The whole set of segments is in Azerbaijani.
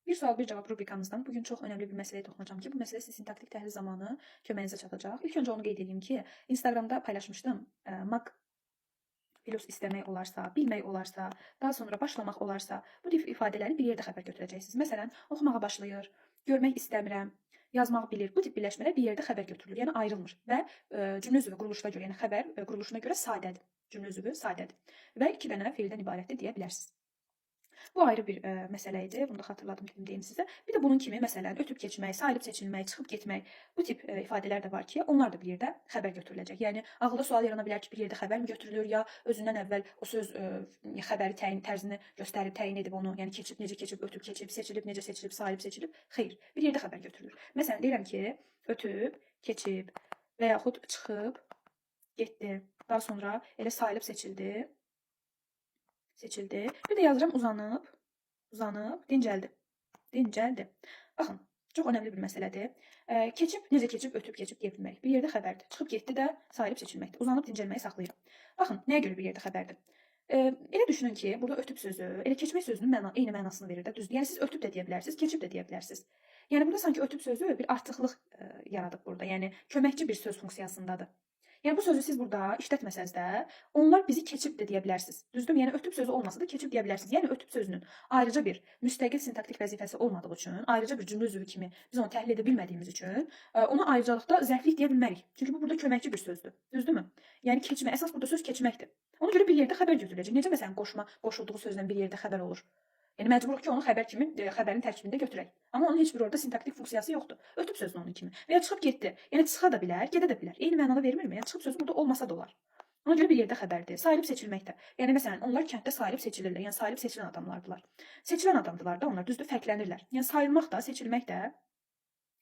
Bir sual bir cevap rubrikamızdan bugün çok önemli bir meseleye toxunacağım ki bu mesele sizin sintaktik təhlil zamanı köməyinizə çatacaq. İlk önce onu qeyd edeyim ki Instagramda paylaşmışdım. Mak plus istəmək olarsa, bilmək olarsa, daha sonra başlamaq olarsa bu tip ifadələri bir yerdə xəbər götürəcəksiniz. Məsələn, oxumağa başlayır, görmək istəmirəm, yazmaq bilir. Bu tip birləşmələr bir yerdə xəbər götürülür, yəni ayrılmır və cümlə üzvü quruluşuna görə, yəni xəbər quruluşuna görə sadədir. Cümlə üzvü sadədir və 2 dənə feildən ibarətdir deyə bilərsiniz. Bu ayrı bir məsələ idi. Bunu da xatırladım dedim deyim sizə. Bir də bunun kimi məsələn ötüb keçmək, sayılıb seçilmək, çıxıb getmək bu tip ifadələr də var ki, onlar da bir yerdə xəbər götürüləcək. Yəni ağılda sual yarana bilər ki, bir yerdə xəbər mi götürülür ya özündən əvvəl o söz xəbəri təyin tərzini göstərib, təyin edib onu, yəni keçib, necə keçib, ötüb keçib, seçilib, necə seçilib, sayılıb seçilib. Xeyr, bir yerdə xəbər götürülür. Məsələn, deyirəm ki, ötüb, keçib və yaxud çıxıb, getdi. Daha sonra elə sayılıb seçildi. Seçildi. Bir de yazıram uzanıb, dincəldi. Dincəldi. Baxın, çox önəmli bir məsələdir. Keçib, necə keçib, ötüb keçib deyə bilmək. Bir yerdə xəbərdir. Çıxıb getdi də sayılıb seçilməkdir. Uzanıb dincəlməyi saxlayıram. Baxın, nəyə görə bir yerdə xəbərdir? Elə düşünün ki, burada ötüb sözü, elə keçmək sözünün eyni mənasını verir də, düzdür? Yəni siz ötüb də deyə bilərsiniz, keçib də deyə bilərsiniz. Yəni burada sanki ötüb sözü bir artıqlıq yaradıb burada. Yəni köməkçi bir söz funksiyasındadır. Yəni bu sözü siz burada işlətməsəz də, onlar bizi keçib də deyə bilərsiniz. Düzdür? Yəni ötüb sözü olmasa da keçib deyə bilərsiniz. Yəni ötüb sözünün ayrıca bir müstəqil sintaktik vəzifəsi olmadığı üçün, ayrıca bir cümlə üzvü kimi biz onu təhlil edə bilmədiyimiz üçün, ona ayrıcalıqda zərflik deyə bilmərik. Çünki bu burada köməkçi bir sözdür. Düzdürmü? Yəni keçmək, əsas burada söz keçməkdir. Ona görə bir yerdə xəbər götürüləcək. Necə məsələn qoşma qoşulduğu sözdən bir yerdə xəbər olur? Yəni məcburuq ki, onu xəbər kimi, xəbərin tərkibində götürək. Amma onun heç bir orada sintaktik funksiyası yoxdur. Ötüb sözün onun kimi. Və ya çıxıb getdi. Yəni çıxa da bilər, gedə də bilər. Eyni mənada vermirmi? Yəni çıxıb sözü burada olmasa da olar. Ona görə bir yerdə xəbərdir. Sayılıb seçilməkdə. Yəni məsələn, onlar kənddə sayılıb seçilirlər. Yəni sayılıb seçilən adamlardılar. Seçilən adamdılar da onlar, düzdür, fərqlənirlər. Yəni sayılmaq da, seçilmək də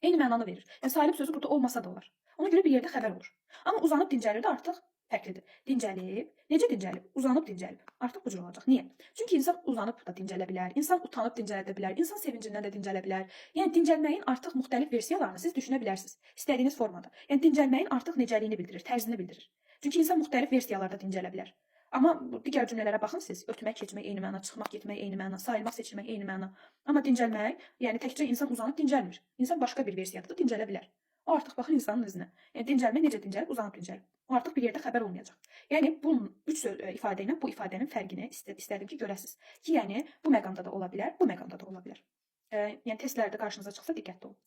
eyni mənanı verir. Yəni sayılıb sözü burada olmasa da olar. Ona görə bir yerdə xəbər olur. Amma uzanıb dincəlir də artıq fərqlidir. Dincəlib, necə dincəlib? Uzanıb dincəlib. Artıq bu cür olacaq. Niyə? Çünki insan uzanıb da dincələ bilər, insan utanıb dincələ bilər, insan sevincindən də dincələ bilər. Yəni dincəlməyin artıq müxtəlif versiyalarını siz düşünə bilərsiniz. İstədiyiniz formada. Yəni dincəlməyin artıq necəliyini bildirir, tərzini bildirir. Çünki insan müxtəlif versiyalarda dincələ bilər. Amma digər cümlələrə baxın siz. Ötmək, keçmək eyni məna, çıxmaq, getmək eyni məna, sayılmaq, seçilmək eyni məna. Amma dincəlmək, yəni təkcə insan uzanıb dincəlmir. İnsan başqa bir versiyada da dincələ bilər. O artıq baxın insanın özünə. Yəni dincəlmək necə dincəlib, uzanıb dincəlib. O artıq bir yerdə xəbər olmayacaq. Yəni bunun üç ifadə ilə bu ifadənin fərqini istədim ki, görəsiniz. Ki, yəni bu məqamda da ola bilər, bu məqamda da ola bilər. Yəni testlərdə qarşınıza çıxsa diqqətli olun.